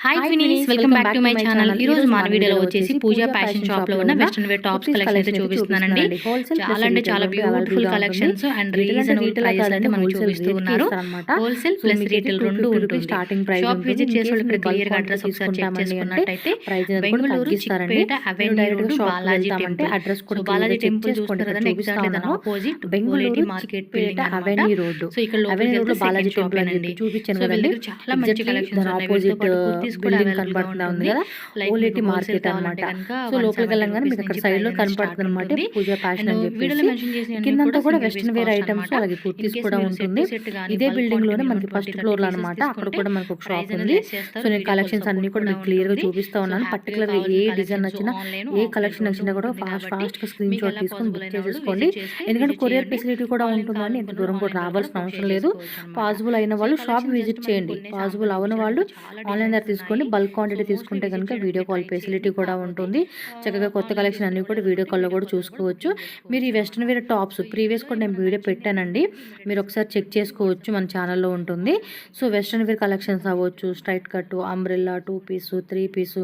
Hi twinnies, welcome back to my channel. ఈ రోజు మన వీడియోలో వచ్చేసి పూజా ఫ్యాషన్ షాప్ లో ఉన్న వెస్టర్న్ వేర్ టాప్స్ కలెక్షన్ అయితే చూపిస్తున్నానండి. చాలా అంటే చాలా beautiful collections and reasonable price అయితే మనకు చూపిస్తూ ఉన్నారు. హోల్సేల్ ప్లస్ రీటైల్ రెండు ఉంటుంది. షాప్ విజిట్ చేసే వాళ్ళు ఇక్కడ క్లియర్ గా అడ్రస్ ఒకసారి చెక్ చేసుకున్నట్టయితే Bengaluru Chickpet avenue road Balaji temple. So Balaji temple చూస్తున్నారు కదండి, ఎగ్జాక్ట్లీ దాని opposite Bengaluru market building avenue road. So ఇక్కడ లోపల బాలాజీ టెంపుల్ అనేది చూపించాను కదండి. చాలా మంచి కలెక్షన్స్ ఉన్నాయి. బిల్డింగ్ కనబడుతుంది ఉంది కదా, ఓలేటి మార్కెట్ అన్నమాట. సో లోపలికి వెళ్ళగానే మీకు అక్కడ సైడ్ లో కనబడుతుంది అనమాట పూజా ఫ్యాషన్ అని చెప్పేసి. కిందంతా కూడా వెస్టర్న్ వేర్ ఐటమ్స్ అలాగే కుర్తీస్ కూడా ఉంటుంది. ఇదే బిల్డింగ్ లోనే మనకి ఫస్ట్ ఫ్లోర్ లో అనమాట. అక్కడ కూడా మనకు ఒక షాప్ ఉంది. సో నేను కలెక్షన్స్ అన్ని కూడా మీకు క్లియర్ గా చూపిస్తా ఉన్నాను. పర్టికులర్ గా ఏ డిజైన్ నచ్చినా ఏ కలెక్షన్ నచ్చినా కూడా ఫాస్ట్ గా స్క్రీన్ షాట్ తీసుకొని బుక్ చేసేసుకోండి. ఎందుకంటే కొరియర్ ఫెసిలిటీ కూడా ఉంటుందని ఎంత దూరం కూడా రావాల్సిన అవసరం లేదు. పాసిబుల్ అయిన వాళ్ళు షాప్ విజిట్ చేయండి, పాసిబుల్ అవని వాళ్ళు ఆన్లైన్ ద్వారా తీసుకోండి. బల్క్ క్వాంటిటీ తీసుకుంటే కనుక వీడియో కాల్ ఫెసిలిటీ కూడా ఉంటుంది. చక్కగా కొత్త కలెక్షన్ అన్ని కూడా వీడియో కాల్లో కూడా చూసుకోవచ్చు. మీరు ఈ వెస్ట్రన్ వేర్ టాప్స్ ప్రీవియస్ కూడా నేను వీడియో పెట్టానండి, మీరు ఒకసారి చెక్ చేసుకోవచ్చు, మన ఛానల్లో ఉంటుంది. సో వెస్ట్రన్ వేర్ కలెక్షన్స్ అవ్వచ్చు, స్ట్రైట్ కట్, అంబ్రెల్లా, 2 పీసు, 3 పీసు,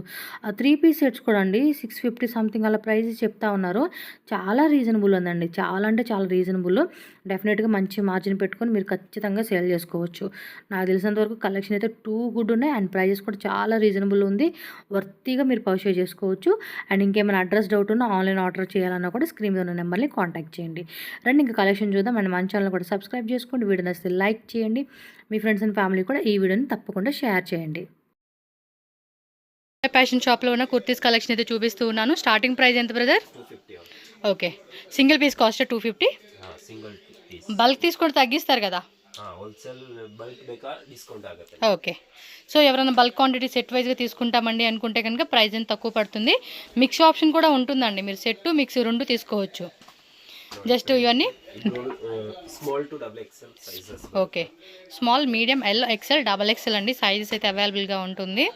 3 పీస్ సెట్స్ కూడా అండి 650 సంథింగ్ అలా ప్రైస్ చెప్తా ఉన్నారు. చాలా రీజనబుల్ ఉందండి, చాలా అంటే చాలా రీజనబుల్. డెఫినెట్గా మంచి మార్జిన్ పెట్టుకొని మీరు ఖచ్చితంగా సేల్ చేసుకోవచ్చు. నాకు తెలిసినంత వరకు కలెక్షన్ అయితే టూ గుడ్ ఉన్నాయి అండ్ ప్రైజెస్ కూడా చాలా రీజనబుల్ ఉంది. వర్తీగా మీరు పర్చేజ్ చేసుకోవచ్చు. అండ్ ఇంకేమైనా అడ్రస్ డౌట్ ఉన్నా ఆన్లైన్ ఆర్డర్ చేయాలన్నా కూడా స్క్రీన్ మీద ఉన్న నెంబర్ని కాంటాక్ట్ చేయండి. రండి ఇంకా కలెక్షన్ చూద్దాం. అండ్ మన ఛానల్ కూడా సబ్స్క్రైబ్ చేసుకోండి. వీడియో నచ్చితే లైక్ చేయండి. మీ ఫ్రెండ్స్ అండ్ ఫ్యామిలీ కూడా ఈ వీడియోని తప్పకుండా షేర్ చేయండి. ఫ్యాషన్ షాప్లో ఉన్న కుర్తీస్ కలెక్షన్ అయితే చూపిస్తూ ఉన్నాను. స్టార్టింగ్ ప్రైస్ ఎంత brother? Okay, single piece cost 250. Bulk తీసుకుంటే తగ్గిస్తారు కదా? ఓకే, సో ఎవరైనా బల్క్ క్వాంటిటీ సెట్ వైజ్గా తీసుకుంటామండి అనుకుంటే కనుక ప్రైస్ ఎంత తక్కువ పడుతుంది. మిక్స్ ఆప్షన్ కూడా ఉంటుందండి, మీరు సెట్ మిక్స్ రెండు తీసుకోవచ్చు. జస్ట్ ఇవన్నీ okay, small, medium, L, XL, double XL అండి సైజెస్ అయితే అవైలబుల్గా ఉంటుంది.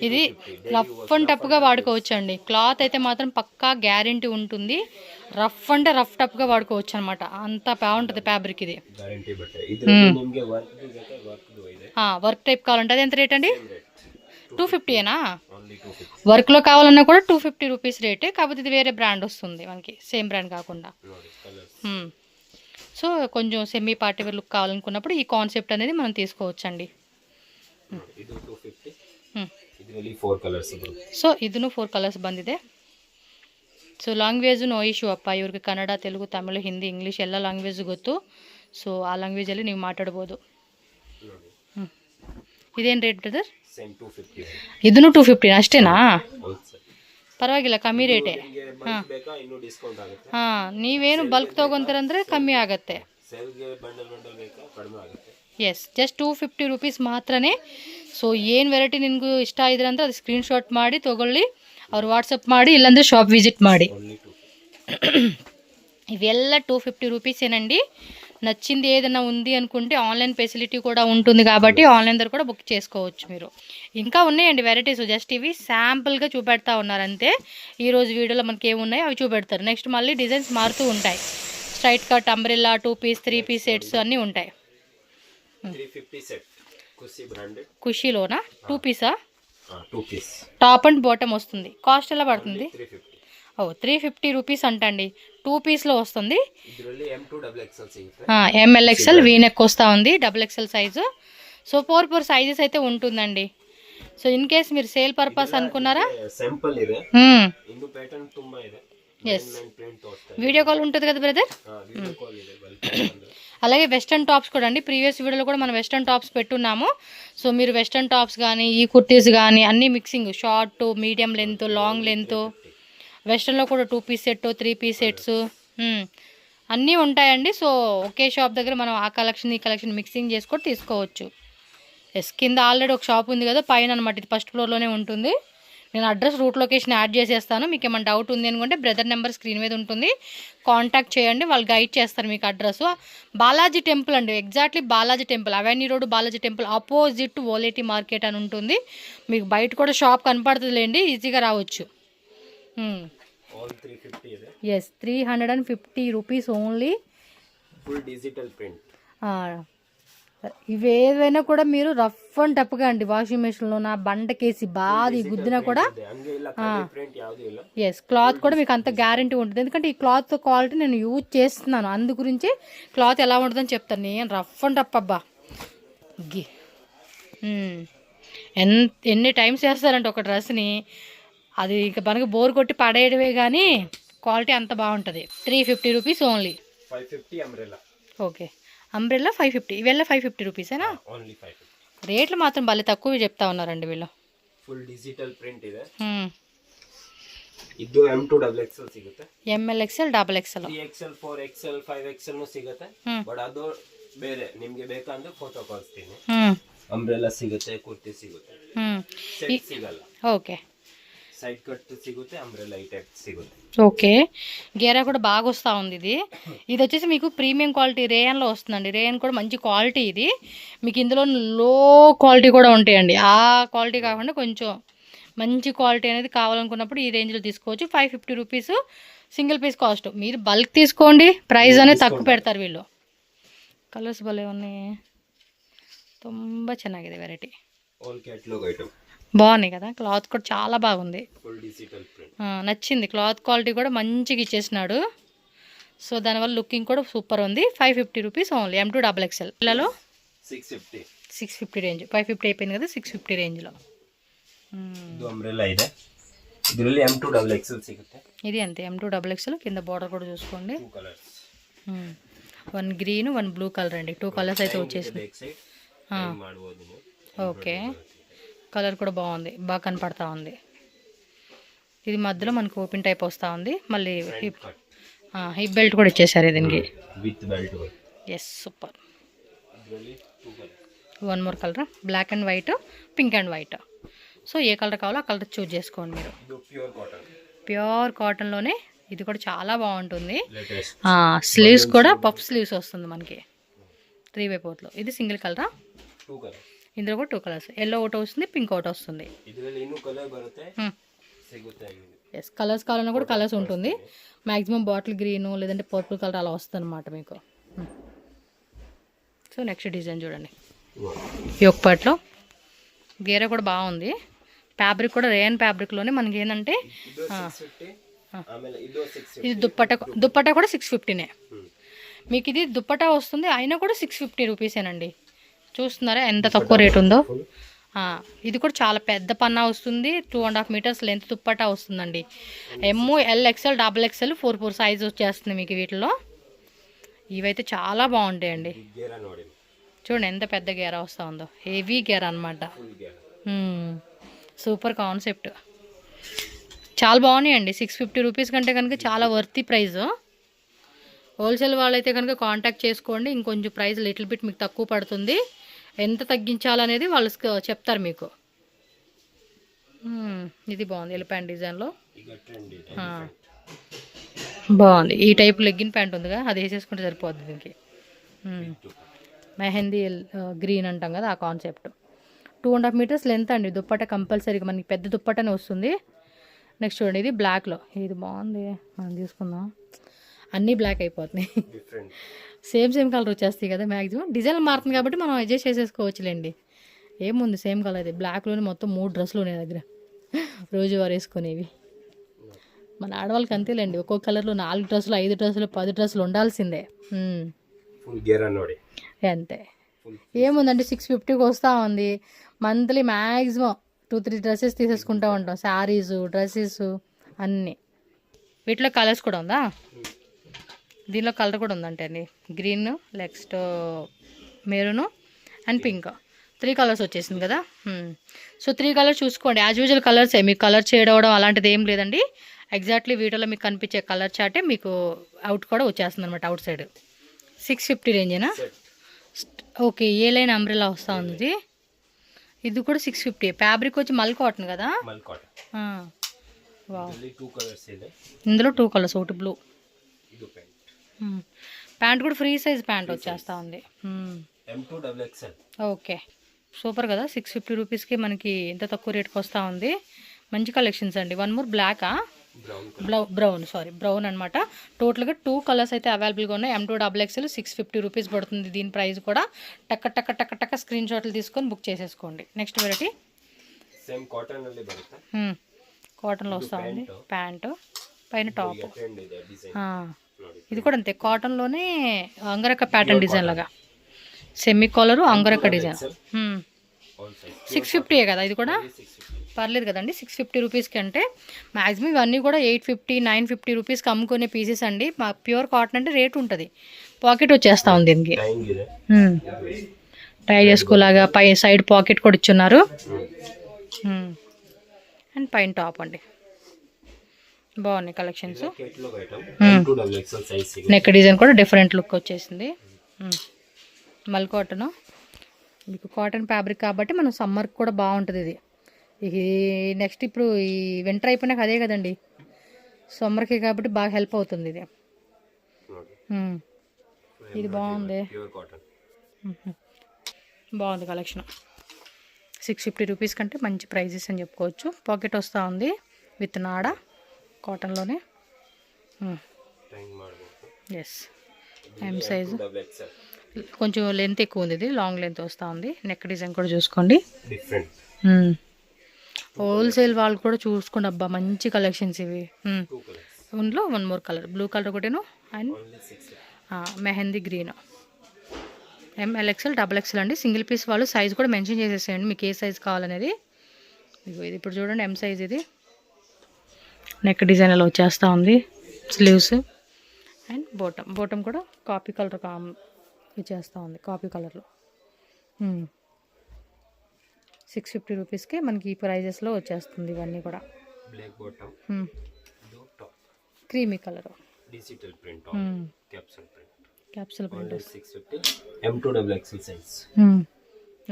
ఇది రఫ్ అండ్ టఫ్గా వాడుకోవచ్చు అండి. క్లాత్ అయితే మాత్రం పక్కా గ్యారెంటీ ఉంటుంది. రఫ్ అంటే రఫ్ టఫ్గా వాడుకోవచ్చు అనమాట, అంత బాగుంటుంది ఫ్యాబ్రిక్ ఇది. వర్క్ టైప్ కావాలంటే అది ఎంత రేట్ అండి? 250ఏనా? వర్క్లో కావాలన్నా కూడా 250 రూపీస్ రేటే, కాకపోతే ఇది వేరే బ్రాండ్ వస్తుంది మనకి, సేమ్ బ్రాండ్ కాకుండా. సో కొంచెం సెమీ పార్టీ వేర్ లుక్ కావాలనుకున్నప్పుడు ఈ కాన్సెప్ట్ అనేది మనం తీసుకోవచ్చండి. ಸೊ ಇದನ್ನು 4 ಕಲರ್ಸ್ ಬಂದಿದೆ. ಸೊ ಲ್ಯಾಂಗ್ವೇಜು ನೋ ಇಶ್ಯೂ ಅಪ್ಪ, ಇವ್ರಿಗೆ ಕನ್ನಡ, ತೆಲುಗು, ತಮಿಳು, ಹಿಂದಿ, ಇಂಗ್ಲೀಷ್ ಎಲ್ಲ ಲ್ಯಾಂಗ್ವೇಜ್ ಗೊತ್ತು. ಸೊ ಆ ಲ್ಯಾಂಗ್ವೇಜಲ್ಲಿ ನೀವು ಮಾತಾಡ್ಬೋದು. ಇದೇನು ರೇಟ್ ಬ್ರದರ್? ಇದನ್ನು 250 ಅಷ್ಟೇನಾ? ಪರವಾಗಿಲ್ಲ, ಕಮ್ಮಿ ರೇಟೇ. ಹಾಂ, ನೀವೇನು ಬಲ್ಕ್ ತೊಗೊತೀರಂದರೆ ಕಮ್ಮಿ ಆಗುತ್ತೆ. ಎಸ್, ಜಸ್ಟ್ 250 ರೂಪೀಸ್ ಮಾತ್ರನೇ. ಸೊ ಏನು ವೆರೈಟಿ ನಿನಗೂ ಇಷ್ಟ ಇದ್ರೆ ಅಂದರೆ ಅದು ಸ್ಕ್ರೀನ್ಶಾಟ್ ಮಾಡಿ ತೊಗೊಳ್ಳಿ, ಅವ್ರು ವಾಟ್ಸಪ್ ಮಾಡಿ, ಇಲ್ಲಾಂದರೆ షాప్ విజిట్ ಮಾಡಿ. ఇవెల్ల 250 రూపీసేనండి. నచ్చింది ఏదైనా ఉంది అనుకుంటే ఆన్లైన్ ఫెసిలిటీ కూడా ఉంటుంది కాబట్టి ఆన్లైన్ ద్వారా కూడా బుక్ చేసుకోవచ్చు మీరు. ఇంకా ఉన్నాయండి వెరైటీస్, జస్ట్ ఇవి శాంపుల్గా చూపెడతా ఉన్నారు అంతే. ఈరోజు వీడియోలో మనకి ఏమున్నాయో అవి చూపెడతారు. నెక్స్ట్ మళ్ళీ డిజైన్స్ మారుతూ ఉంటాయి. Straight cut, umbrella, 2 piece, 3 piece sets అన్నీ ఉంటాయి. 350 సెట్ కుషీ బ్రాండెడ్. కుషీలోనా 2 పీసా? 2 పీస్ టాప్ అండ్ బాటమ్ వస్తుంది. కాస్ట్ ఎలా పడుతుంది? 350 రూపీస్ అంటండి. 2 పీస్లో వస్తుంది. ఎంఎల్ ఎక్స్ఎల్ వీనెక్ వస్తూ ఉంది, double XL size. So 4 sizes అయితే ఉంటుందండి. సో ఇన్ కేస్ మీరు సేల్ పర్పస్ అనుకున్నారా? ఎస్, వీడియో కాల్ ఉంటుంది కదా బ్రదర్. అలాగే వెస్టర్న్ టాప్స్ కూడా అండి, ప్రీవియస్ వీడియోలో కూడా మనం వెస్టర్న్ టాప్స్ పెట్టున్నాము. సో మీరు వెస్టర్న్ టాప్స్ కానీ ఈ కుర్తీస్ కానీ అన్నీ mixing, short, medium length, long length, వెస్టర్న్లో కూడా 2 పీస్ సెట్, 3 పీస్ సెట్స్ అన్నీ ఉంటాయండి. సో ఒకే షాప్ దగ్గర మనం ఆ కలెక్షన్ ఈ కలెక్షన్ మిక్సింగ్ చేసుకొని తీసుకోవచ్చు. ఎస్, కింద ఆల్రెడీ ఒక షాప్ ఉంది కదా పైన అనమాట, ఇది ఫస్ట్ ఫ్లోర్లోనే ఉంటుంది. నేను అడ్రస్, రూట్ లొకేషన్ యాడ్ చేసేస్తాను. మీకు ఏమైనా డౌట్ ఉంది అనుకుంటే బ్రదర్ నెంబర్ స్క్రీన్ మీద ఉంటుంది, కాంటాక్ట్ చేయండి, వాళ్ళు గైడ్ చేస్తారు మీకు అడ్రస్. బాలాజీ టెంపుల్ అండి, exactly Balaji temple, avenue road Balaji temple opposite Oleti market అని ఉంటుంది. మీకు బయట కూడా షాప్ కనపడుతుంది లేండి, ఈజీగా రావచ్చు. Yes, 350 rupees only. Full digital print. ఇవి ఏదైనా కూడా మీరు రఫ్ అండ్ టఫ్గా అండి వాషింగ్ మెషిన్లో నా బండకేసి బాగా గుద్దినా కూడా ఎస్ క్లాత్ కూడా మీకు అంత గ్యారంటీ ఉంటుంది. ఎందుకంటే ఈ క్లాత్ క్వాలిటీ నేను యూజ్ చేస్తున్నాను, అందు గురించి క్లాత్ ఎలా ఉంటుందని చెప్తాను. నేను రఫ్ అండ్ టఫ్ అబ్బా గి ఎన్ని టైమ్స్ చేస్తారంటే ఒక డ్రెస్ని, అది ఇక మనకు బోర్ కొట్టి పడేయడమే కానీ క్వాలిటీ అంత బాగుంటుంది. 350 rupees only. 550 umbrella. Okay umbrella 550, ఇవెల్లా 550 రూపీసేనా? ఓన్లీ 550. రేట్లు మాత్రం భలే తక్కువ చెప్తా ఉన్నారండి వీళ్ళు. ಫುಲ್ ಡಿಜಿಟಲ್ ಪ್ರಿಂಟ್ ಇದೆ. ಇದು M2 XXL ಸಿಗುತ್ತೆ, ML XL XXL 3XL 4XL 5XL ನು ಸಿಗುತ್ತೆ. ಬಟ್ ಅದು ಬೇರೆ ನಿಮಗೆ ಬೇಕಂದ್ರೆ ಫೋಟೋ ಕಳಿಸ್ತೀನಿ. ಅಂಬ್ರೆಲಾ ಸಿಗುತ್ತೆ, ಕುರ್ತಿ ಸಿಗುತ್ತೆ, ಸೆಟ್ ಸಿಗಲ್ಲ. ఓకే సైడ్ కట్ సిಗುತ್ತೆ, అంబ్రెల్లా ఈ టైప్ సిಗುತ್ತೆ. ఓకే గేరా కూడా బాగా వస్తూ ఉంది. ఇది వచ్చేసి మీకు ప్రీమియం క్వాలిటీ రేయన్లో వస్తుందండి. రేయన్ కూడా మంచి క్వాలిటీ. ఇది మీకు ఇందులో లో క్వాలిటీ కూడా ఉంటాయండి. ఆ క్వాలిటీ కాకుండా కొంచెం మంచి క్వాలిటీ అనేది కావాలనుకున్నప్పుడు ఈ రేంజ్లో తీసుకోవచ్చు. 550 రూపీస్ సింగిల్ పీస్ కాస్ట్. మీరు బల్క్ తీసుకోండి, ప్రైస్ అనేది తక్కువ పెడతారు వీళ్ళు. కలర్స్ భలే ఉన్నాయి, ತುಂಬ ಚೆನ್ನಾಗಿದೆ వెరైటీ. ఆల్ క్యాటలాగ్ ఐటమ్ బాగున్నాయి కదా. క్లాత్ కూడా చాలా బాగుంది, ఫుల్ డిజిటల్ ప్రింట్ నచ్చింది. క్లాత్ క్వాలిటీ కూడా మంచిగా ఇచ్చేసినాడు. సో దానివల్ల లుకింగ్ కూడా సూపర్ ఉంది. 550 రూపీస్ ఓన్లీ. M2 XXL పిల్లలో 650 రేంజ్. 550 అయిపోయింది కదా, 650 రేంజ్లో. ಇದು ಅಂಬ್ರೆಲಾ ಇದೆ, ಇದರಲ್ಲಿ M2 XXL ಸಿಗುತ್ತೆ. ఇది అంతే M2 XXL. కింద బార్డర్ కూడా చూసుకోండి, 2 కలర్స్, 1 గ్రీన్ 1 బ్లూ కలర్ అండి. 2 కలర్స్ అయితే వచ్చేసింది. ఓకే కలర్ కూడా బాగుంది, బాగా కనపడతా ఉంది. ఇది మధ్యలో మనకు ఓపెన్ టైప్ వస్తూ ఉంది. మళ్ళీ హిప్ బెల్ట్ కూడా ఇచ్చేసారు దీనికి with belt. Yes super. 1 more colour, black and white, pink and white. So ఏ కలర్ కావాలో ఆ కలర్ చూజ్ చేసుకోండి మీరు. ప్యూర్ కాటన్లోనే ఇది కూడా చాలా బాగుంటుంది. స్లీవ్స్ కూడా పఫ్ స్లీవ్స్ వస్తుంది మనకి 3/4లో. ఇది సింగిల్ కలరా? ఇందులో కూడా 2 కలర్స్, ఎల్లో ఒకటి వస్తుంది, పింక్ ఒకటి వస్తుంది. ఎస్ కలర్స్ కావాలన్నా కూడా కలర్స్ ఉంటుంది. మ్యాక్సిమం బాటిల్ గ్రీన్ లేదంటే పర్పుల్ కలర్ అలా వస్తుంది అనమాట మీకు. సో నెక్స్ట్ డిజైన్ చూడండి, యోక్ పార్ట్లో గేరా కూడా బాగుంది. ఫ్యాబ్రిక్ కూడా రేయన్ ఫ్యాబ్రిక్లోనే మనకి ఏంటంటే ఇది దుప్పట్టా కూడా 650నే మీకు. ఇది దుప్పట్టా వస్తుంది, అయినా కూడా 650 రూపీసేనండి. చూస్తున్నారా ఎంత తక్కువ రేట్ ఉందో. ఇది కూడా చాలా పెద్ద పన్నా వస్తుంది, 2.5 మీటర్స్ లెంత్ దుప్పట్టా వస్తుందండి. ML XL XXL 4 సైజ్ వచ్చేస్తుంది మీకు వీటిలో. ఇవైతే చాలా బాగుంటాయండి. చూడండి ఎంత పెద్ద గేరా వస్తూ ఉందో, హెవీ గేరా అనమాట. సూపర్ కాన్సెప్ట్, చాలా బాగున్నాయండి. 650 రూపీస్ కంటే కనుక చాలా వర్తీ ప్రైస్. హోల్సేల్ వాళ్ళైతే కనుక కాంటాక్ట్ చేసుకోండి, ఇంకొంచెం ప్రైస్ లిటిల్ బిట్ మీకు తక్కువ పడుతుంది. ఎంత తగ్గించాలనేది వాళ్ళు చెప్తారు మీకు. ఇది బాగుంది, ఎలిఫెంట్ డిజైన్లో బాగుంది. ఈ టైప్ లెగ్గిన్ ప్యాంట్ ఉందిగా, అది వేసేసుకుంటే సరిపోద్ది దీనికి. మెహందీ గ్రీన్ అంటాం కదా, ఆ కాన్సెప్ట్. 2.5 మీటర్స్ లెంత్ అండి. దుప్పట్టా కంపల్సరీగా మనకి పెద్ద దుప్పట్టనే వస్తుంది. నెక్స్ట్ చూడండి, ఇది బ్లాక్లో. ఇది బాగుంది, మనం తీసుకుందాం. అన్నీ బ్లాక్ అయిపోతున్నాయి, సేమ్ కలర్ వచ్చేస్తాయి కదా. మ్యాక్సిమం డిజైన్ మారుతుంది కాబట్టి మనం అడ్జస్ట్ చేసేసుకోవచ్చులేండి. ఏముంది సేమ్ కలర్. ఇది బ్లాక్లోనే మొత్తం 3 డ్రెస్సులు ఉన్నాయి దగ్గర, రోజువారు వేసుకునేవి. మన ఆడవాళ్ళకి అంతేలేండి, ఒక్కొక్క కలర్లో 4 డ్రెస్సులు 5 డ్రెస్సులు 10 డ్రెస్సులు ఉండాల్సిందే. అంతే. ఏముందండి 650కి వస్తూ ఉంది. మంత్లీ మ్యాక్సిమం 2-3 డ్రెస్సెస్ తీసేసుకుంటూ ఉంటాం, శారీస్ డ్రెస్సెస్ అన్నీ. వీటిలో కలర్స్ కూడా ఉందా? దీనిలో కలర్ కూడా ఉందంటే అండి, green, next maroon and pink. 3 colours వచ్చేసింది కదా. సో 3 కలర్స్ చూసుకోండి. యాజ్ యూజువల్ కలర్సే, మీకు కలర్ చేయడం అలాంటిది ఏం లేదండి. ఎగ్జాక్ట్లీ వీటిలో మీకు కనిపించే కలర్ చాటే మీకు అవుట్ కూడా వచ్చేస్తుంది అనమాట, అవుట్ సైడ్. 650 రేంజేనా? ఓకే ఏ లైన్ అంబ్రెలా వస్తూ ఉంది. ఇది కూడా 650. ఫ్యాబ్రిక్ వచ్చి మల్ కాటన్ కదా. ఇందులో 2 కలర్స్, ఒకటి బ్లూ. ప్యాంట్ కూడా ఫ్రీ సైజ్ ప్యాంట్ వచ్చేస్తూ ఉంది. ఓకే సూపర్ కదా. 650 రూపీస్కి మనకి ఎంత తక్కువ రేట్కి వస్తూ ఉంది. మంచి కలెక్షన్స్ అండి. 1 మోర్ బ్లాకా? బ్రౌన్ అనమాట. టోటల్గా 2 కలర్స్ అయితే అవైలబుల్గా ఉన్నాయి. M2XXL 650 రూపీస్ పడుతుంది. దీని ప్రైస్ కూడా టక్క స్క్రీన్ షాట్లు తీసుకొని బుక్ చేసేసుకోండి. నెక్స్ట్ వెరైటీ సేమ్ కాటన్ ಅಲ್ಲಿ ಬರುತ್ತೆ. కాటన్లో వస్తుంది. ప్యాంటు పైన టాప్. ఇది కూడా అంతే కాటన్లోనే అంగరక్క ప్యాటర్న్ డిజైన్ లాగా సెమీ కాలరు అంగరక్క డిజైన్. 650 కదా ఇది కూడా, పర్లేదు కదండి. 650 రూపీస్కి అంటే మ్యాక్సిమం ఇవన్నీ కూడా 850 950 రూపీస్కి అమ్ముకునే పీసెస్ అండి. మా ప్యూర్ కాటన్ అంటే రేట్ ఉంటుంది. పాకెట్ వచ్చేస్తా ఉంది దీనికి. ట్రై చేసుకోలాగా పై సైడ్ పాకెట్ కూడా ఇచ్చున్నారు. అండ్ పైన టాప్ అండి. బాగున్నాయి కలెక్షన్స్. నెక్ డిజైన్ కూడా డిఫరెంట్ లుక్ వచ్చేసింది. మల్ కాటన్ మీకు కాటన్ ఫ్యాబ్రిక్ కాబట్టి మనం సమ్మర్కి కూడా బాగుంటుంది ఇది. ఇది నెక్స్ట్ ఇప్పుడు ఈ వింటర్ అయిపోయినాక అదే కదండి సమ్మర్కి కాబట్టి బాగా హెల్ప్ అవుతుంది ఇది. ఇది బాగుంది. బాగుంది కలెక్షన్. 650 రూపీస్ కంటే మంచి ప్రైజెస్ అని చెప్పుకోవచ్చు. పాకెట్ వస్తూ ఉంది విత్ నాడ కాటన్లోనే. ఎస్ ఎం సైజు కొంచెం లెంత్ ఎక్కువ ఉంది. ఇది లాంగ్ లెంత్ వస్తూ ఉంది. నెక్ డిజైన్ కూడా చూసుకోండి. హోల్సేల్ వాళ్ళు కూడా చూసుకోండి అబ్బా మంచి కలెక్షన్స్ ఇవి. ఇందులో 1 మోర్ కలర్ బ్లూ కలర్ ఒకటేను and mehndi green. MLXL XXL అండి. సింగిల్ పీస్ వాళ్ళు సైజ్ కూడా మెన్షన్ చేసేసేయండి మీకు ఏ సైజ్ కావాలనేది. ఇది ఇప్పుడు చూడండి M సైజ్. ఇది నెక్ డిజైన్ అలా వచ్చేస్తూ ఉంది. స్లీవ్స్ అండ్ బోటమ్ కూడా కాపీ కలర్ ఇచ్చేస్తూ ఉంది. కాపీ కలర్లో 650 రూపీస్కి మనకి ఈ ప్రైజెస్లో వచ్చేస్తుంది. ఇవన్నీ కూడా creamy colour capsule print. M2XXL size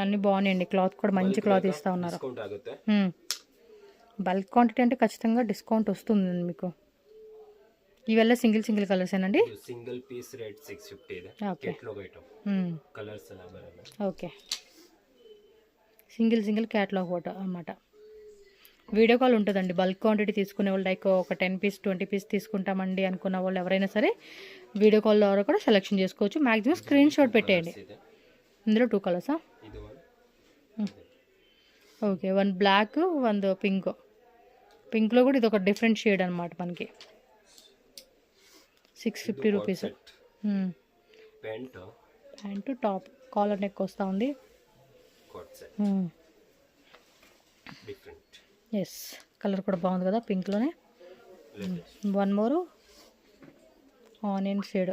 అన్నీ బాగున్నాయండి. క్లాత్ కూడా మంచి క్లాత్ ఇస్తూ ఉన్నారు. బల్క్ క్వాంటిటీ అంటే ఖచ్చితంగా డిస్కౌంట్ వస్తుంది మీకు. ఇవల్ల సింగిల్ కలర్స్ ఏనండి. సింగిల్ పీస్ రేట్ 650 ಇದೆ. కేటలాగ్ ఐటమ్ కలర్స్ ಎಲ್ಲ ಬರಲ್ಲ. ఓకే సింగిల్ క్యాటలాగ్ ఫోటో అన్నమాట. వీడియో కాల్ ఉంటుందండి. బల్క్ క్వాంటిటీ తీసుకునే వాళ్ళు లైక్ ఒక 10 పీస్ 20 పీస్ తీసుకుంటామండి అనుకున్న వాళ్ళు ఎవరైనా సరే వీడియో కాల్ ద్వారా కూడా సెలెక్షన్ చేసుకోవచ్చు. మ్యాక్సిమం స్క్రీన్ షాట్ పెట్టేయండి. ఇందులో 2 కలర్సా? Okay 1 black 1 pink. పింక్లో కూడా ఇది ఒక డిఫరెంట్ షేడ్ అనమాట మనకి. 650 rupees. Pant top collar neck వస్తూ ఉంది. ఎస్ కలర్ కూడా బాగుంది కదా పింక్లోనే. 1 మోర్ ఆనియన్ షేడ్.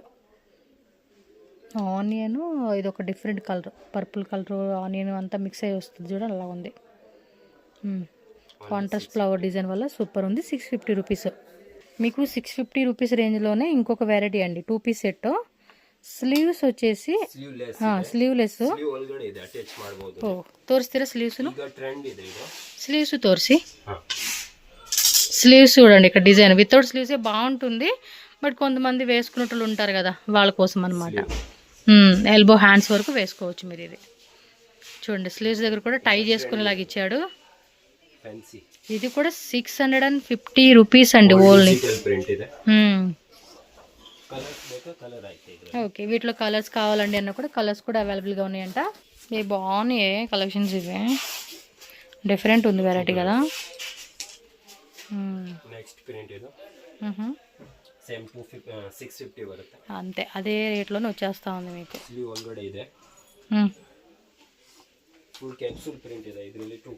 ఆనియన్ ఇది ఒక different colour purple colour onion అంతా మిక్స్ అయ్యి వస్తుంది చూడండి అలా ఉంది. కాంట్రాస్ట్ ఫ్లవర్ డిజైన్ వల్ల సూపర్ ఉంది. 650 రూపీస్. మీకు 650 రూపీస్ రేంజ్లోనే ఇంకొక వెరైటీ అండి. 2 పీస్ సెట్. ಸ್ಲೀವ್ಸ್ వచ్చేసి ಸ್ಲೀವ್ಲೆಸ್ ತೋರಿಸ್ತೀರಾ ಸ್ಲೀವ್ಸ್ನು స్లీవ్స్ తోరిసి స్లీవ్స్ చూడండి ఇక్కడ డిజైన్ వితౌట్ స్లీవ్సే బాగుంటుంది బట్ కొంతమంది వేసుకున్నట్లు ఉంటారు కదా వాళ్ళ కోసం అనమాట ఎల్బో హ్యాండ్స్ వరకు వేసుకోవచ్చు మీరు ఇది చూడండి స్లీవ్స్ దగ్గర కూడా టై చేసుకునేలాగా ఇచ్చాడు ఇది కూడా 650 రూపీస్ అండి ఓన్లీ ఓకే వీటిలో కలర్స్ కావాలండి అన్న కూడా కలర్స్ కూడా అవైలబుల్గా ఉన్నాయంట ఇవి బాగున్నాయి కలెక్షన్స్ ఇవి డిఫరెంట్ ఉంది వెరైటీ కదా నెక్స్ట్ ప్రింట్ ఏదో సేమ్ 650 వరకు అంతే అదే రేట్లోనే వచ్చేస్తా ఉంది మీకు స్లీవ్ ఆల్రెడీ ಇದೆ ఫుల్ క్యాప్సూల్ ప్రింట్ ಇದೆ ಇದರಲ್ಲಿ 2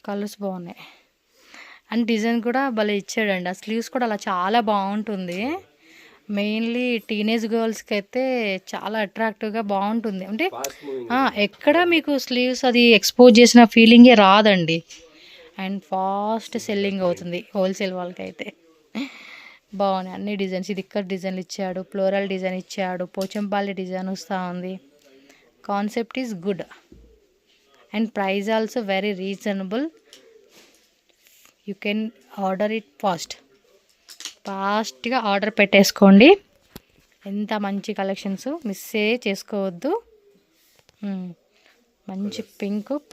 కలర్స్ బాగున్నాయి అండ్ డిజైన్ కూడా భలే ఇచ్చాడండి ఆ స్లీవ్స్ కూడా అలా చాలా బాగుంటుంది మెయిన్లీ టీనేజ్ గర్ల్స్కి అయితే చాలా అట్రాక్టివ్గా బాగుంటుంది అంటే ఎక్కడ మీకు స్లీవ్స్ అది ఎక్స్పోజ్ చేసిన ఫీలింగే రాదండి అండ్ ఫాస్ట్ సెల్లింగ్ అవుతుంది హోల్సేల్ వాళ్ళకి అయితే బాగున్నాయి అన్ని డిజైన్స్ ఇది ఇక్కడ డిజైన్లు ఇచ్చాడు ఫ్లోరల్ డిజైన్ ఇచ్చాడు పోచంపల్లి డిజైన్ వస్తూ ఉంది concept is good and price also very reasonable you can order it ఫాస్ట్గా ఆర్డర్ పెట్టేసుకోండి ఎంత మంచి కలెక్షన్స్ మిస్సే చేసుకోవద్దు మంచి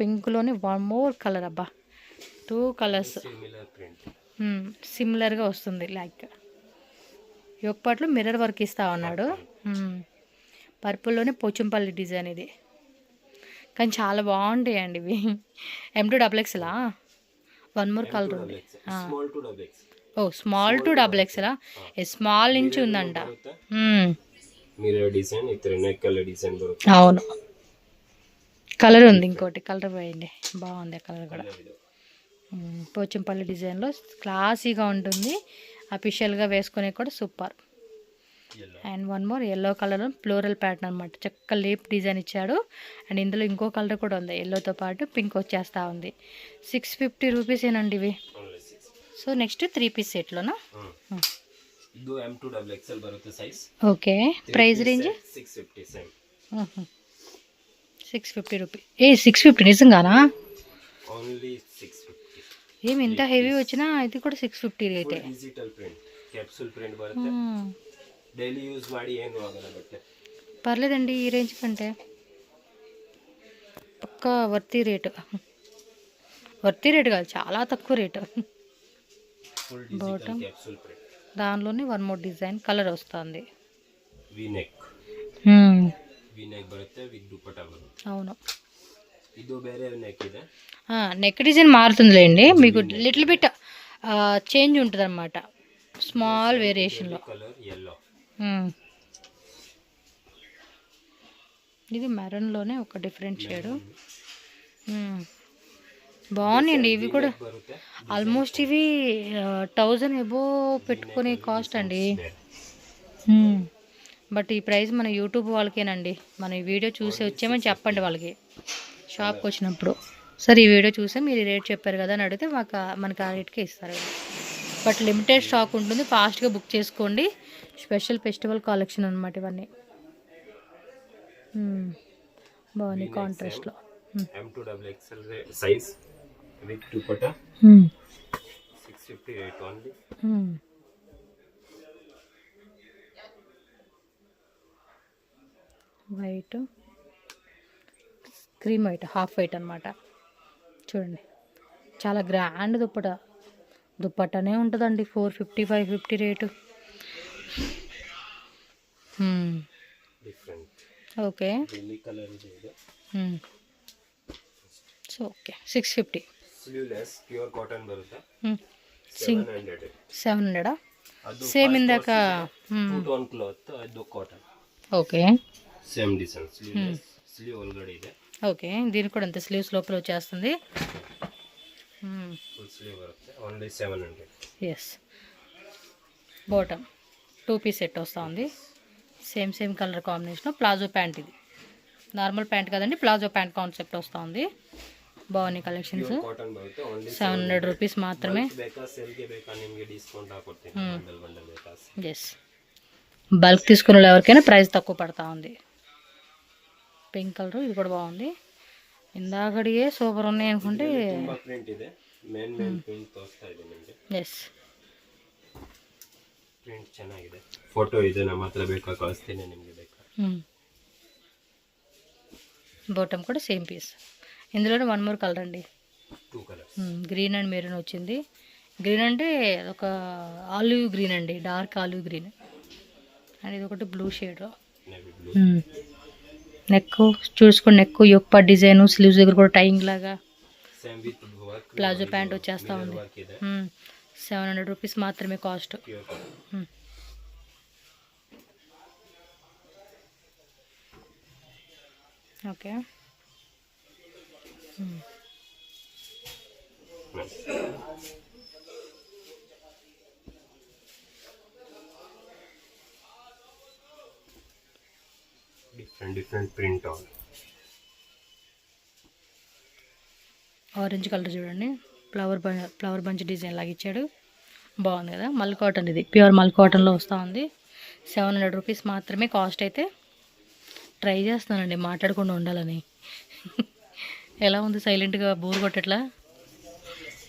పింక్లోనే 1 మోర్ కలర్ అబ్బా 2 కలర్స్ సిమిలర్ ప్రింట్. సిమిలర్గా వస్తుంది. లైక్ యొక్కపాట్లు మిర్రర్ వర్క్ ఇస్తా ఉన్నాడు. పర్పుల్లోనే పోచంపల్లి డిజైన్ ఇది, కానీ చాలా బాగుంటాయండి ఇవి. M2XXలా 1 మోర్ కలర్ ఉంది. Small to double X. ఓ స్మాల్ టు XXలా, స్మాల్ నుంచి ఉందంట. మిర్రర్ డిజైన్ ఇతర నెక్ కలర్ డిజైన్ బರುತ್ತೆ. అవును, కలర్ ఉంది, ఇంకోటి కలర్ పోయింది, బాగుంది ఆ కలర్ కూడా. పోచంపల్లి డిజైన్లో క్లాసీగా ఉంటుంది, అఫీషియల్గా వేసుకునే కూడా super. And 1 more yellow colour floral pattern అనమాట, చక్క లీప్ డిజైన్ ఇచ్చాడు. అండ్ ఇందులో ఇంకో కలర్ కూడా ఉంది, ఎల్లోతో పాటు పింక్ వచ్చేస్తూ ఉంది. 650 రూపీసేనండి ఇవి. సో నెక్స్ట్ 3 పీస్ సెట్లోనా? ಇದು M2XXL ಬರುತ್ತೆ size. Okay, price range 650 same. 650 rupees. 650 నిజంగానా? ఓన్లీ 650. ఏమి ఇంత హెవీ వచ్చినా ఇది కూడా 650 రేటే. ಡಿಜಿಟಲ್ ಪ್ರಿಂಟ್, ಕ್ಯಾಪ್ಸೂಲ್ ಪ್ರಿಂಟ್ ಬರುತ್ತೆ. ಡೈಲಿ ಯೂಸ್ ಮಾಡಿ ಏನು ಆಗಲ್ಲ ಬಟ್ಟೆ. పర్లేదండి, ఈ రేంజ్ కంటే పక్కా వర్తీ రేటు. వర్తీ రేటు కాదు, చాలా తక్కువ rate. Full digital capsule print. దానిలోనే 1 మోర్ డిజైన్ కలర్ వస్తుంది. వి నెక్ ಬರುತ್ತೆ, ವಿತ್ ದುಪಟ್ಟಾ ಬರುತ್ತೆ. అవును, ಇದು ಬೇರೆ ನೆಕ್ ಇದೆ. నెక్ డిజైన్ మారుతుందిలేండి, మీకు లిటిల్ బిట్ చేంజ్ ఉంటుంది అనమాట, స్మాల్ వేరియేషన్లో. Colour yellow. ఇది మెరూన్లోనే ఒక డిఫరెంట్ షేడు. బాగున్నాయండి ఇవి కూడా. ఆల్మోస్ట్ ఇవి 1000 ఎబో పెట్టుకునే కాస్ట్ అండి. బట్ ఈ ప్రైస్ మన యూట్యూబ్ వాళ్ళకేనండి. మన ఈ వీడియో చూసి వచ్చామని చెప్పండి వాళ్ళకి షాప్కి వచ్చినప్పుడు. సరే ఈ వీడియో చూసే మీరు ఈ రేట్ చెప్పారు కదా అని అడిగితే మనకు ఆ రేట్కే ఇస్తారు. బట్ లిమిటెడ్ స్టాక్ ఉంటుంది, ఫాస్ట్గా బుక్ చేసుకోండి. స్పెషల్ ఫెస్టివల్ కలెక్షన్ అనమాట ఇవన్నీ. బాగుంది కాంట్రాస్ట్లో. M2XXL size with dupatta 650 rate only. White, cream white, half white అనమాట. చూడండి చాలా గ్రాండ్ దుప్పట్టనే ఉంటుందండి. 450 550 రేటు. డిఫరెంట్. ఓకే, కలర్ ಇದೆ. So okay 650. Sleeveless pure cotton ಬರುತ್ತೆ. 700 సేమ్ ఇందాక 2 ಟೋನ್ ಕ್ಲಾತ್, ಅದು cotton. Okay, same design. Sleeveless, sleeve ఒల్గడి ಇದೆ. ఓకే, దీనికి కూడా అంత స్లీవ్స్ లోపల వచ్చేస్తుంది. ఫుల్ స్లీవ్ బರುತ್ತೆ, only 700. Yes, bottom 2 piece set వస్తూ ఉంది. Same colour combination. Palazzo pant, ఇది నార్మల్ ప్యాంట్ కదండి, ప్లాజో ప్యాంట్ కాన్సెప్ట్ వస్తూ ఉంది. బాగున్నాయి కలెక్షన్స్. 700 రూపీస్ మాత్రమే. ఎస్, బల్క్ తీసుకున్న వాళ్ళు ఎవరికైనా ప్రైస్ తక్కువ పడతా ఉంది. పింక్ కలర్, ఇది కూడా బాగుంది. ఇందాకడియే సూపర్ ఉన్నాయి అనుకుంటే. ఎస్, ಪ್ರಿಂಟ್ ಚೆನ್ನಾಗಿದೆ. ಫೋಟೋ ಇದೆ ನಮ್ಮ ಹತ್ರ, ಬೇಕಾ ಕಳಿಸ್ತೀನಿ ನಿಮಗೆ ಬೇಕಾ. బాటమ్ కూడా సేమ్ పీస్. ఇందులోనే 1 మోర్ కలర్ అండి, 2 కలర్స్. గ్రీన్ అండ్ మెరూన్ వచ్చింది. గ్రీన్ అంటే ఒక ఆలివ్ గ్రీన్ అండి, డార్క్ ఆలివ్ గ్రీన్. అండ్ ఇది ఒకటి బ్లూ షేడ్. నెక్ చూసుకోండి, నెక్ యొక్క డిజైన్, స్లీవ్స్ దగ్గర కూడా టైయింగ్ లాగా ప్లాజో ప్యాంట్ వచ్చేస్తూ ఉంది. 700 రూపీస్ మాత్రమే cost. Okay, different print. Orange colour చూడండి, ఫ్లవర్ బంచ్ డిజైన్ లాగా ఇచ్చాడు. బాగుంది కదా. మల్ కాటన్, ఇది ప్యూర్ మల్ కాటన్లో వస్తూ ఉంది. 700 రూపీస్ మాత్రమే కాస్ట్. అయితే ట్రై చేస్తానండి మాట్లాడకుండా ఉండాలని. ఎలా ఉంది, సైలెంట్గా బోర్ కొట్టట్లా?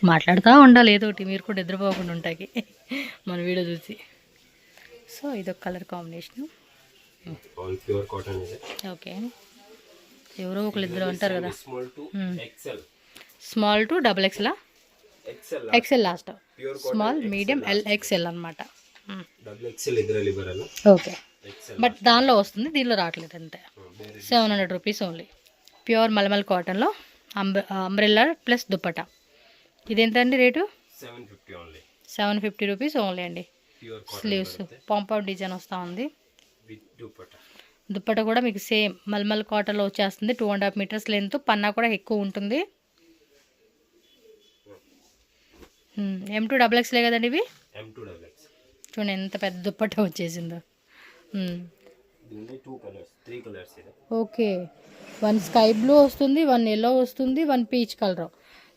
మాట్లాడుతూ ఉండాలి ఏదో ఒకటి, మీరు కూడా నిద్రపోకుండా ఉంటాయి మన వీడియో చూసి. సో ఇదొక కలర్ కాంబినేషన్. ప్యూర్ కాటన్ ಇದೆ. ఓకే, ఎవరో ఒకళ్ళు ఇద్దరు అంటారు కదా. Small to XL. Small to XXL. XL XL last, pure small, medium, L, XL అనమాట. ಡಬಲ್ ಎಕ್ಸೆಲ್ ಇದರಲ್ಲಿ ಬರಲ್ಲ. ఓకే, బట్ దానిలో వస్తుంది, దీనిలో రావట్లేదు అంతే. 700 రూపీస్ ఓన్లీ. ప్యూర్ మల్మల్ కాటన్లో అంబ్రెల్లా ప్లస్ దుప్పటా. ఇదేంటండి రేటు? 750 ఓన్లీ. 750 రూపీస్ ఓన్లీ అండి. ప్యూర్ స్లీవ్స్ పాంపౌండ్ డిజైన్ వస్తూ ఉంది. విత్ దుపట్టా. దుప్పట కూడా మీకు సేమ్ మల్మల్ కాటన్లో వచ్చేస్తుంది. 2.5 మీటర్స్ లెంత్, పన్నా కూడా ఎక్కువ ఉంటుంది. M2XXలే కదండి ఇవి. M2XX. చూడండి ఎంత పెద్ద దుప్పట వచ్చేసిందో. దీనిలో 2 కలర్స్ 3 కలర్స్ ಇದೆ. ఓకే, 1 స్కై బ్లూ వస్తుంది, 1 ఎల్లో వస్తుంది, 1 peach colour.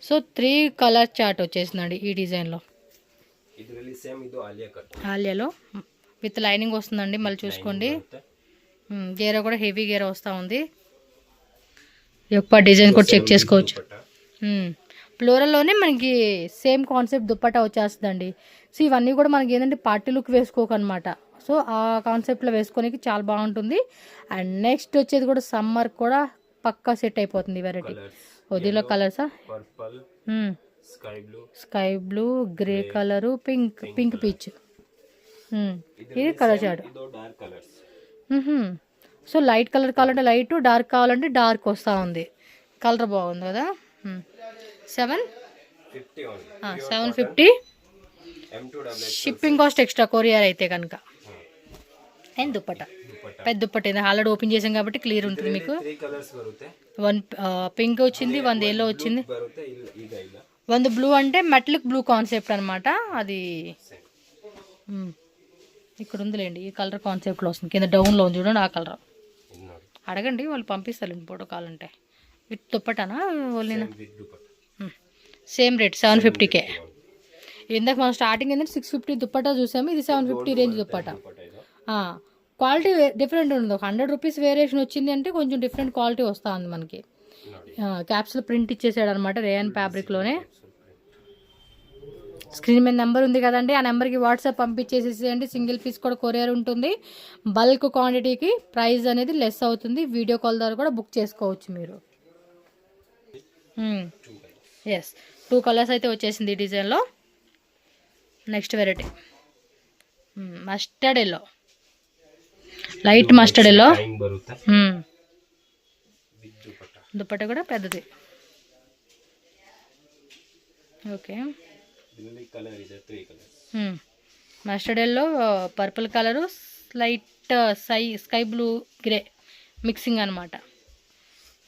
So 3 colour chart వచ్చేసిందండి ఈ డిజైన్లో. ಇದರಲ್ಲಿ ಸೇಮ್ ಇದು ಆಲಿಯಾ ಕಟ್. ఆలియాలో విత్ లైనింగ్ వస్తుందండి, మళ్ళీ చూసుకోండి. గేర కూడా హెవీ గేర వస్తూ ఉంది. యొక్క డిజైన్ కూడా చెక్ చేసుకోవచ్చు. ఫ్లోరల్లోనే మనకి సేమ్ కాన్సెప్ట్ దుప్పటా వచ్చేస్తుందండి. సో ఇవన్నీ కూడా మనకి ఏంటంటే పార్టీ లుక్ వేసుకోకనమాట. సో ఆ కాన్సెప్ట్లో వేసుకోనికి చాలా బాగుంటుంది. అండ్ నెక్స్ట్ వచ్చేది కూడా సమ్మర్ కూడా పక్కా సెట్ అయిపోతుంది వెరైటీ. దీనిలో కలర్సా? Purple, sky blue, grey colour, pink peach. ఇది colour chart. So light colour కావాలంటే లైట్, డార్క్ కావాలంటే డార్క్ వస్తూ ఉంది. కలర్ బాగుంది కదా. 750. షిప్పింగ్ కాస్ట్ ఎక్స్ట్రా కొరియర్ అయితే కనుక. అండ్ దుప్పట పెద్ద దుప్పట ఇది ఆల్రెడీ ఓపెన్ చేసాం కాబట్టి క్లియర్ ఉంటుంది మీకు. 1 పింక్ వచ్చింది, 1 ఎల్లో వచ్చింది, 1 బ్లూ అంటే మెటలిక్ బ్లూ కాన్సెప్ట్ అనమాట. అది ఇక్కడ ఉందిలేండి, ఈ కలర్ కాన్సెప్ట్లో వస్తుంది. కింద డౌన్లో ఉంది చూడండి, ఆ కలర్. అడగండి, వాళ్ళు పంపిస్తారండి ఫోటో కావాలంటే. విత్ దుప్పటానా ఓన్లీనా? Same rate 750K. ఇందాక మనం స్టార్టింగ్ ఏంటంటే 650 దుప్పటా చూసాము, ఇది 750 రేంజ్ దుప్పటా. క్వాలిటీ డిఫరెంట్ ఉంది. 100 రూపీస్ వేరియేషన్ వచ్చింది అంటే కొంచెం డిఫరెంట్ క్వాలిటీ వస్తూ ఉంది మనకి. క్యాప్స్లో ప్రింట్ ఇచ్చేసాడు అనమాట రేయన్ ఫ్యాబ్రిక్లోనే. స్క్రీన్ మీద నెంబర్ ఉంది కదండి, ఆ నెంబర్కి వాట్సాప్ పంపించేసేసేయండి. సింగిల్ పీస్ కూడా కొరియర్ ఉంటుంది. బల్క్ క్వాంటిటీకి ప్రైస్ అనేది లెస్ అవుతుంది. వీడియో కాల్ ద్వారా కూడా బుక్ చేసుకోవచ్చు మీరు. ఎస్, 2 కలర్స్ అయితే వచ్చేసింది ఈ డిజైన్లో. Next variety mustard yellow, light mustard yellow. Dupatta కూడా పెద్దది. Okay, mustard yellow, purple colour, light sky blue, grey mixing అనమాట.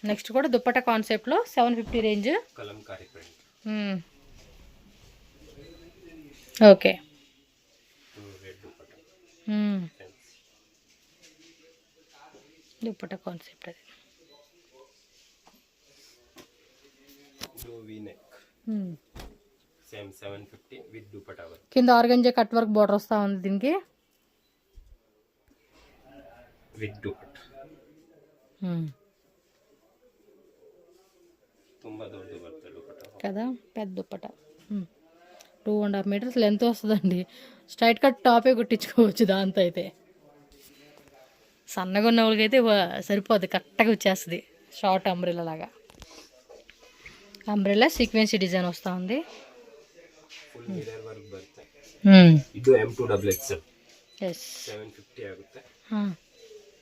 నెక్స్ట్ కూడా దుప్పట కాన్సెప్ట్లో 750 రేంజ్. ఓకే, దుప్పట కాన్సెప్ట్ అది. Same 750 with dupatta. కింద ఆర్గంజా కట్ వర్క్ బోర్డర్ వస్తూ ఉంది దీనికి. విత్ దుపట్టా ತುಂಬಾ ದೊಡ್ಡ ಬರುತ್ತೆ ದುಪಟ್ಟಾ కదా, పెద్ద దుప్పటా. 2.5 మీటర్స్ లెంత్ వస్తుందండి. స్ట్రైట్ కట్ టాపే కుట్టించుకోవచ్చు దాంతో. అయితే సన్నగా ఉన్న వాళ్ళకైతే సరిపోద్ది, కరెక్ట్గా వచ్చేస్తుంది. షార్ట్ అంబ్రెల్లా లాగా. అంబ్రెల్లా సీక్వెన్సీ డిజైన్ వస్తూ ఉంది. ಫುಲ್ ಮಿರರ್ ವರ್ಕ್ ಬರುತ್ತೆ. ಇದು M2XXL. ಎಸ್, 750 ಆಗುತ್ತೆ.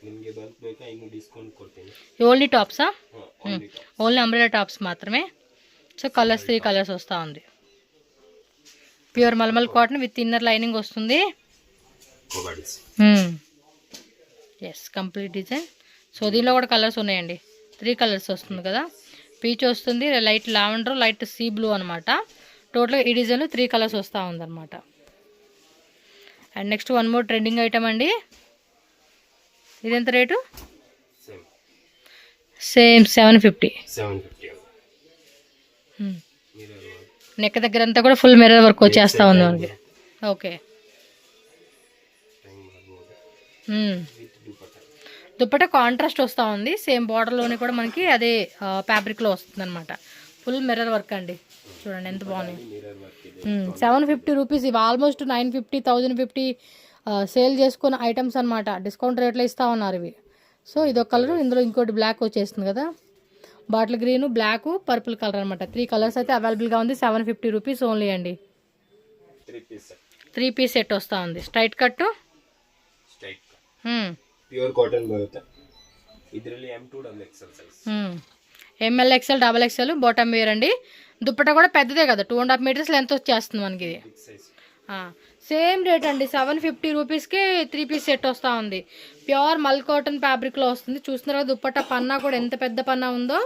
ನಿಮಗೆ ಬಲ್ಕ್ ಬೇಕಾ ಇನ್ನು ಡಿಸ್ಕೌಂಟ್ ಕೊಡ್ತೀನಿ. ఓన్లీ టాప్సా? ఓన్లీ అంబ్రెల్లా టాప్స్ మాత్రమే. సో కలర్స్ 3 కలర్స్ వస్తూ ఉంది. ప్యూర్ మల్మల్ కాటన్ విత్ ఇన్నర్ లైనింగ్ వస్తుంది. Yes, complete design. సో దీనిలో కూడా కలర్స్ ఉన్నాయండి. 3 కలర్స్ వస్తుంది కదా. పీచ్ వస్తుంది, light lavender, light sea blue అనమాట. టోటల్గా ఈ డిజైన్లో 3 కలర్స్ వస్తూ ఉందన్నమాట. And next 1 more trending item అండి. ఇదెంత రేటు? సేమ్ 750. నెక్ దగ్గర అంతా కూడా ఫుల్ మిర్రర్ వర్క్ వచ్చేస్తూ ఉంది మనకి. ఓకే, దుప్పట కాంట్రాస్ట్ వస్తూ ఉంది. సేమ్ బార్డర్లోనే కూడా మనకి అదే ఫ్యాబ్రిక్లో వస్తుంది అనమాట. ఫుల్ మిర్రర్ వర్క్ అండి. చూడండి ఎంత బాగున్నాయి. 750 రూపీస్. ఇవి ఆల్మోస్ట్ 950, 1050 సేల్ చేసుకున్న ఐటమ్స్ అనమాట. డిస్కౌంట్ రేట్లో ఇస్తూ ఉన్నారు ఇవి. సో ఇదొక కలర్, ఇందులో ఇంకోటి బ్లాక్ వచ్చేస్తుంది కదా. Bottle green, black, purple colour అనమాట. 3 కలర్స్ అయితే అవైలబుల్గా ఉంది. 750 రూపీస్ ఓన్లీ అండి. 3 పీస్ సెట్ వస్తూ ఉంది. ಸ್ಟ್ರೈಟ್ ಕಟ್ಟು, ಪ್ಯೂರ್ ಕಾಟನ್ ಬರುತ್ತೆ. ಇದರಲ್ಲಿ M2 double XL size, ML XL double XL bottom wear అండి. దుప్పటా కూడా పెద్దదే కదా, 2.5 మీటర్స్ లెంత్ వచ్చేస్తుంది మనకి ఇది. సేమ్ రేట్ అండి, 750 రూపీస్కి 3 పీస్ సెట్ వస్తూ ఉంది. ప్యూర్ మల్ కాటన్ ఫ్యాబ్రిక్లో వస్తుంది. చూస్తున్నారు కదా దుప్పటా పన్నా కూడా ఎంత పెద్ద పన్నా ఉందో.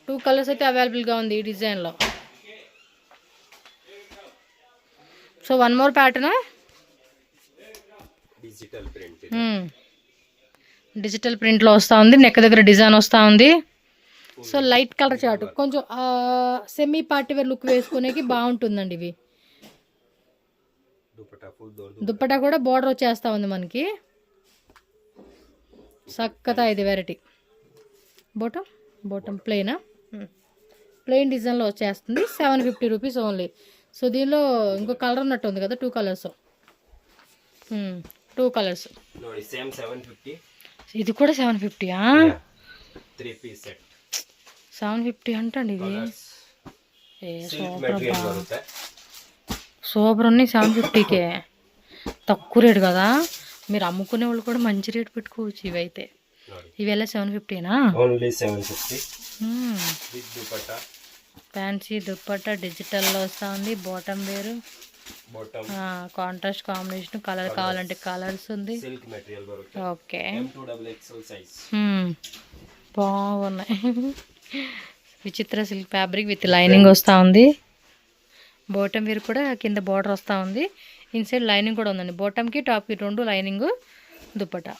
2 కలర్స్ అయితే అవైలబుల్గా ఉంది ఈ డిజైన్లో. So 1 more pattern, digital print. Digital ప్రింట్లో వస్తూ ఉంది. నెక్ దగ్గర డిజైన్ వస్తూ ఉంది. సో లైట్ కలర్ చార్ట్, కొంచెం సెమీ పార్టీ వేర్ లుక్ వేసుకునేకి బాగుంటుందండి ఇవి. దుప్పటా కూడా బోర్డర్ వచ్చేస్తూ ఉంది మనకి. సక్కతా ఇది వెరైటీ. బాటమ్ ప్లెయిన్ డిజైన్లో వచ్చేస్తుంది. 750 రూపీస్ ఓన్లీ. సో దీనిలో ఇంకో కలర్ ఉన్నట్టు ఉంది కదా, 2 కలర్స్. 2 కలర్స్ ನೋಡಿ ಸೇಮ್ 750. ఇది కూడా 750. 3 పీస్ సెట్ 750 అంటండి ఇది. మెటీరియల్ ಬರುತ್ತೆ. సూపర్ ఉన్నాయి. 750కే తక్కువ రేటు కదా. మీరు అమ్ముకునే వాళ్ళు కూడా మంచి రేటు పెట్టుకోవచ్చు. ఇవైతే ఇవెలా 750నా? Only 750 with dupatta. Fancy dupatta డిజిటల్లో వస్తూ ఉంది. బాటమ్ వేరు, కాంట్రాస్ట్ కాంబినేషన్. కలర్ కావాలంటే కలర్స్ ఉంది. సిల్క్ మెటీరియల్ బರುತ್ತೆ. Okay, M2 double XL size. బాగున్నాయి. Vichitra silk fabric with lining వస్తూ ఉంది. బాటమ్ వేర్ కూడా కింద బార్డర్ వస్తూ ఉంది. ఇన్సైడ్ లైనింగ్ కూడా ఉందండి. బాటమ్కి టాప్కి 2 లైనింగ్. దుప్పట్టా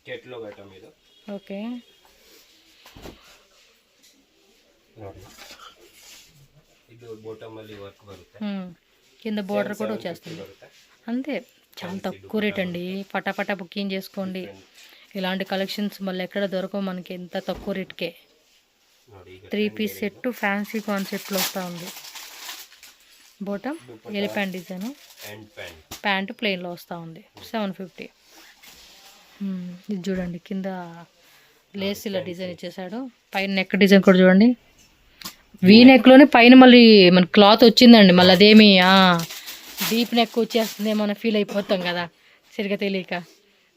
ಕೆಟ್ಲೋ ಐಟಮ್ ಇದು. ఓకే, ನೋಡಿ ಇದು ಬಾಟಮ್ ಅಲ್ಲಿ ವರ್ಕ್ ಬರುತ್ತೆ. కింద బార్డర్ కూడా వచ్చేస్తుంది. అంతే, చాలా తక్కువ రేట్ అండి. ఫటాఫటా బుకింగ్ చేసుకోండి. ఇలాంటి కలెక్షన్స్ మళ్ళీ ఎక్కడ దొరకవు మనకి ఎంత తక్కువ రేట్కే. 3 పీస్ సెట్ ఫ్యాన్సీ కాన్సెప్ట్లో వస్తూ ఉంది. బాటమ్ ఎలిఫెంట్ డిజైన్, ప్యాంటు ప్లెయిన్లో వస్తూ ఉంది. 750. ఇది చూడండి, కింద లేస్ ఇలా డిజైన్ ఇచ్చేసాడు. పైన నెక్ డిజైన్ కూడా చూడండి. వీ నెక్లోనే పైన మళ్ళీ మన క్లాత్ వచ్చిందండి. మళ్ళీ అదేమి డీప్ నెక్ వచ్చేస్తుందేమో అని ఫీల్ అయిపోతాం కదా సరిగ్గా తెలియక.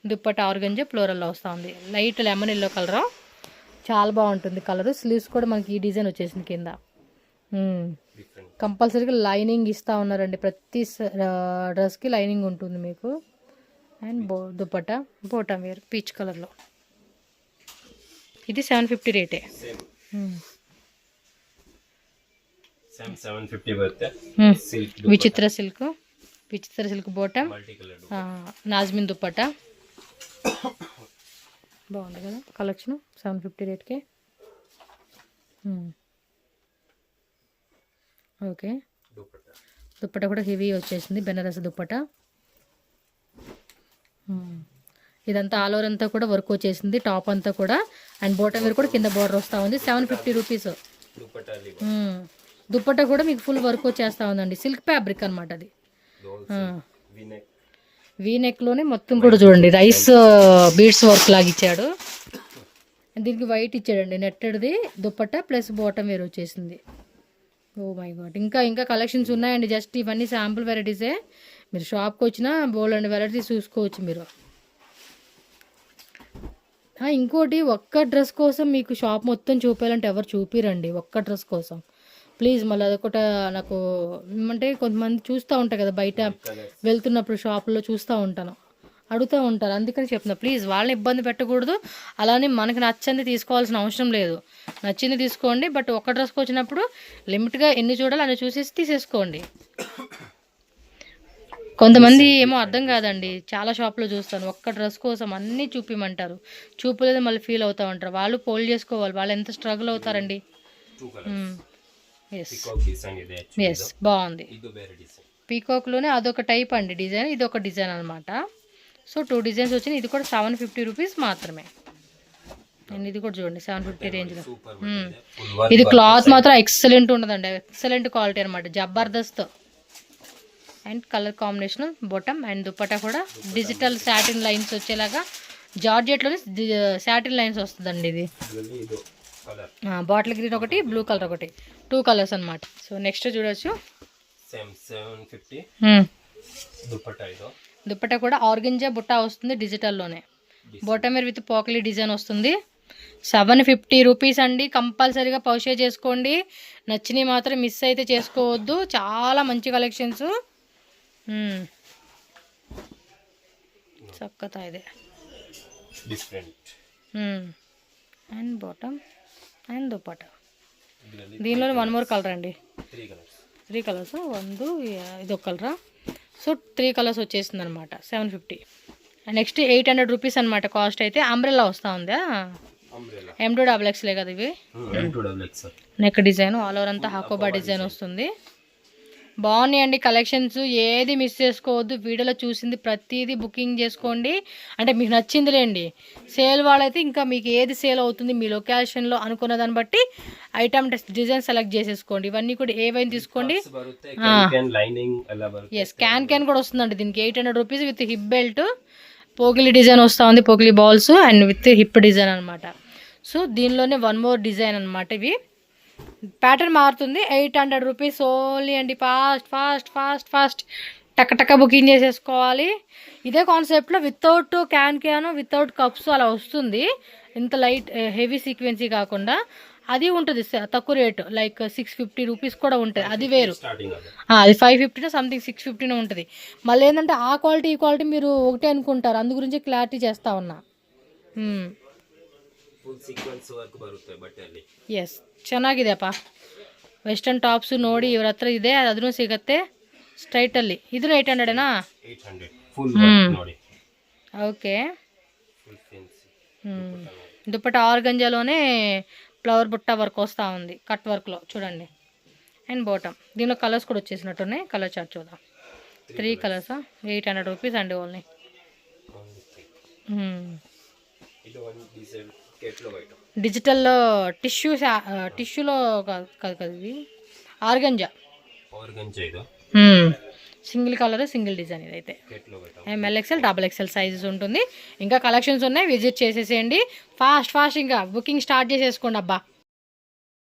దుప్పట్టా ఆర్గంజా ఫ్లోరల్లో వస్తూ ఉంది. లైట్ లెమన్ ఎల్లో కలర్, చాలా బాగుంటుంది కలర్. స్లీవ్స్ కూడా మనకి ఈ డిజైన్ వచ్చేసింది కింద. కంపల్సరీగా లైనింగ్ ఇస్తూ ఉన్నారండి. ప్రతి డ్రెస్కి లైనింగ్ ఉంటుంది మీకు. And dupatta bottom wear peach కలర్లో. ఇది 750 రేటే. 750 ಬರುತ್ತೆ. విచిత్ర సిల్క్ బాటమ్, నాజ్మిన్ దుప్పట్టా. బాగుంది కదా కలెక్షన్ 750 రేట్కే. ఓకే, దుప్పట్టా కూడా హెవీ వచ్చేసింది. బెనారస్ దుప్పట్టా. ఇదంతా ఆల్ ఓవర్ అంతా కూడా వర్క్ వచ్చేసింది. టాప్ అంతా కూడా. అండ్ బాటమ్ వేర్ కూడా కింద బార్డర్ వస్తూ ఉంది. 750 రూపీస్. దుప్పట్టా కూడా మీకు ఫుల్ వర్క్ వచ్చేస్తూ ఉందండి. సిల్క్ ఫ్యాబ్రిక్ అనమాట అది. వీ నెక్లోనే మొత్తం కూడా చూడండి రైస్ బీడ్స్ వర్క్ లాగా ఇచ్చాడు. దీనికి వైట్ ఇచ్చాడండి నెట్టెడ్ది దుప్పట్టా ప్లస్ బాటమ్ వేర్ వచ్చేసింది. ఓ మై గాడ్, ఇంకా కలెక్షన్స్ ఉన్నాయండి. జస్ట్ ఇవన్నీ శాంపుల్ వెరైటీసే. మీరు షాప్కి వచ్చినా బోల్డ్ అండ్ వెరైటీస్ చూసుకోవచ్చు మీరు. ఇంకోటి, ఒక్క డ్రెస్ కోసం మీకు షాప్ మొత్తం చూపించాలంటే ఎవరు చూపిరండి. ఒక్క డ్రెస్ కోసం ప్లీజ్. మళ్ళీ అదొకట నాకు అంటే కొంతమంది చూస్తూ ఉంటారు కదా బయట వెళ్తున్నప్పుడు షాపుల్లో చూస్తూ ఉంటాను, అడుగుతూ ఉంటారు. అందుకని చెప్తున్నా, ప్లీజ్ వాళ్ళని ఇబ్బంది పెట్టకూడదు. అలానే మనకి నచ్చింది తీసుకోవాల్సిన అవసరం లేదు. నచ్చింది తీసుకోండి. బట్ ఒక్క డ్రెస్కి వచ్చినప్పుడు లిమిట్గా ఎన్ని చూడాలి అన్ని చూసేసి తీసేసుకోండి. కొంతమంది ఏమో అర్థం కాదండి. చాలా షాప్లో చూస్తాను ఒక్క డ్రెస్ కోసం అన్నీ చూపిమంటారు. చూపలేదు మళ్ళీ ఫీల్ అవుతూ ఉంటారు. వాళ్ళు పోల్ చేసుకోవాలి. వాళ్ళు ఎంత స్ట్రగుల్ అవుతారండి. ఎస్, బాగుంది. పీకాక్లోనే అదొక టైప్ అండి డిజైన్, ఇది ఒక డిజైన్ అనమాట. సో 2 డిజైన్స్ వచ్చినాయి. ఇది కూడా 750 రూపీస్ మాత్రమే. అండ్ ఇది కూడా చూడండి 750 రేంజ్లో. ఇది క్లాత్ మాత్రం ఎక్సలెంట్ ఉండదండి. ఎక్సలెంట్ క్వాలిటీ అనమాట, Jabardasth. And colour combination bottom and dupatta కూడా డిజిటల్ సాటిన్ లైన్స్ వచ్చేలాగా జార్జెట్లోనే శాటిన్ లైన్స్ వస్తుందండి ఇది. ಇದರಲ್ಲಿ ಇದು ಕಲರ್ బాటిల్ గ్రీన్ ఒకటి, బ్లూ కలర్ ఒకటి, 2 కలర్స్ అన్నమాట. సో నెక్స్ట్ చూడొచ్చు. ಸೇಮ್ 750 ದುಪ್ಪಟ್ಟ ಇದು. దుప్పట్టా కూడా ఆర్గంజా బుట్ట వస్తుంది డిజిటల్లోనే. బోటమేర్ విత్ పోకలీ డిజైన్ వస్తుంది. 750 రూపీస్ అండి. కంపల్సరీగా పర్చేజ్ చేసుకోండి. నచ్చినవి మాత్రం మిస్ అయితే చేసుకోవద్దు. చాలా మంచి కలెక్షన్స్. చక్కగా ఇదే different and bottom and dupatta. దీనిలో 1 మోర్ కలర్ అండి. 3 కలర్స్. ఇది ఒక కలరా. సో 3 కలర్స్ వచ్చేసింది అనమాట. 750. నెక్స్ట్ 800 రూపీస్ అనమాట కాస్ట్ అయితే. అంబ్రెల్లా వస్తూ ఉందా? M2XXలే కదా ఇవి. నెక్ డిజైన్ ఆల్ ఓవర్ అంతా హాకోబా డిజైన్ వస్తుంది. బాగున్నాయండి కలెక్షన్స్. ఏది మిస్ చేసుకోవద్దు. వీడియోలో చూసింది ప్రతిదీ బుకింగ్ చేసుకోండి. అంటే మీకు నచ్చింది లేండి. సేల్ వాళ్ళైతే ఇంకా మీకు ఏది సేల్ అవుతుంది మీ లొకేషన్లో అనుకున్న దాన్ని బట్టి ఐటమ్ డిజైన్ సెలెక్ట్ చేసేసుకోండి. ఇవన్నీ కూడా ఏవైనా తీసుకోండి. ఎస్ క్యాన్ కూడా వస్తుందండి దీనికి. 800 రూపీస్ విత్ హిప్ బెల్ట్. పోకిలి డిజైన్ వస్తూ ఉంది. పోకిలి balls and with hip design అనమాట. సో దీనిలోనే 1 మోర్ డిజైన్ అనమాట. ఇవి ప్యాటర్న్ మారుతుంది. 800 రూపీస్ ఓన్లీ అండి. ఫాస్ట్ టక్క బుకింగ్ చేసేసుకోవాలి. ఇదే కాన్సెప్ట్లో వితౌట్ క్యాన్ వితౌట్ కప్స్ అలా వస్తుంది. ఇంత లైట్ హెవీ సీక్వెన్సీ కాకుండా అది ఉంటుంది తక్కువ రేటు. లైక్ 650 రూపీస్ కూడా ఉంటుంది. అది వేరు. అది 550 సంథింగ్ 650 ఉంటుంది. మళ్ళీ ఏంటంటే ఆ క్వాలిటీ ఈ క్వాలిటీ మీరు ఒకటే అనుకుంటారు. అందు గురించి క్లారిటీ చేస్తా ఉన్నా. ಎಸ್ ಚೆನ್ನಾಗಿದೆಯಪ್ಪ. ವೆಸ್ಟರ್ನ್ ಟಾಪ್ಸು ನೋಡಿ ಇವ್ರ ಹತ್ರ ಇದೆ. ಅದನ್ನು ಸಿಗುತ್ತೆ ಸ್ಟ್ರೈಟಲ್ಲಿ. ಇದನ್ನು 800ನಾ? ఓకే. దుప్పట ఆర్గంజాలోనే ఫ్లవర్ బుట్ట వర్క్ వస్తూ ఉంది. కట్ వర్క్లో చూడండి. And bottom. దీనిలో కలర్స్ కూడా వచ్చేసినట్టున్నాయి. కలర్ చార్ట్ చూద్దాం. 3 కలర్సా? 800 రూపీస్ అండి ఓన్లీ. డిజిటల్లో టిష్యూలో కాదు ఇది ఆర్గంజా ఇది. Single colour single design. ఇదైతే MLXL XXL సైజెస్ ఉంటుంది. ఇంకా కలెక్షన్స్ ఉన్నాయి. విజిట్ చేసేసేయండి. ఫాస్ట్ ఇంకా బుకింగ్ స్టార్ట్ చేసేసుకోండి అబ్బా.